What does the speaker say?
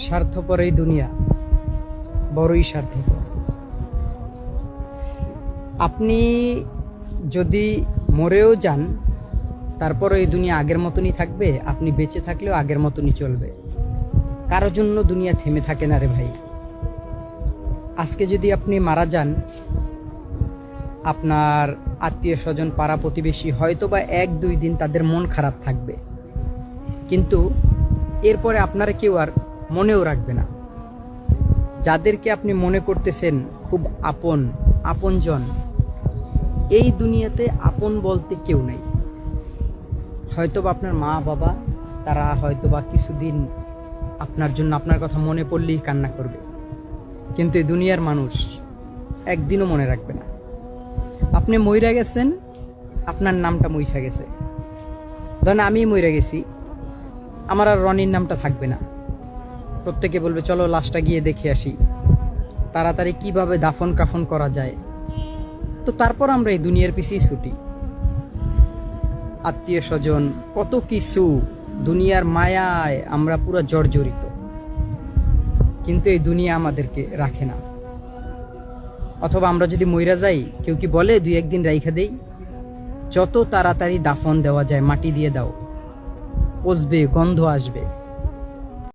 স্বার্থপর এই দুনিয়া বড়ই স্বার্থপর। আপনি যদি মরেও যান, তারপর এই দুনিয়া আগের মতনই থাকবে, আপনি বেঁচে থাকলেও আগের মতনই চলবে। কারোর জন্য দুনিয়া থেমে থাকে না রে ভাই। আজকে যদি আপনি মারা যান, আপনার আত্মীয় স্বজন পাড়া প্রতিবেশী হয়তো বা 1-2 দিন তাদের মন খারাপ থাকবে, কিন্তু এরপরে আপনারা কেউ আর মনেও রাখবে না। যাদেরকে আপনি মনে করতেছেন খুব আপনজন, এই দুনিয়াতে আপন বলতে কেউ নেই। হয়তোবা আপনার মা বাবা, তারা হয়তোবা কিছুদিন আপনার জন্য আপনার কথা মনে পড়লেই কান্না করবে, কিন্তু এই দুনিয়ার মানুষ একদিনও মনে রাখবে না। আপনি মইরা গেছেন, আপনার নামটা মুইছা গেছে। ধরেন আমি মইরা গেছি, আমার আর রনির নামটা থাকবে না। প্রত্যেকে বলবে চলো লাশটা গিয়ে দেখে আসি, তাড়াতাড়ি কিভাবে দাফন কাফন করা যায়। তো তারপর আমরা এই দুনিয়ার পিছেই ছুটি। আত্মীয় স্বজন, কত কিছু, দুনিয়ার মায়ায় আমরা পুরো জর্জরিত, কিন্তু এই দুনিয়া আমাদেরকে রাখে না। অথবা আমরা যদি মইরা যাই, কেউ কি বলে 2-1 দিন রাইখা দেই? যত তাড়াতাড়ি দাফন দেওয়া যায়, মাটি দিয়ে দাও, পচবে, গন্ধ আসবে।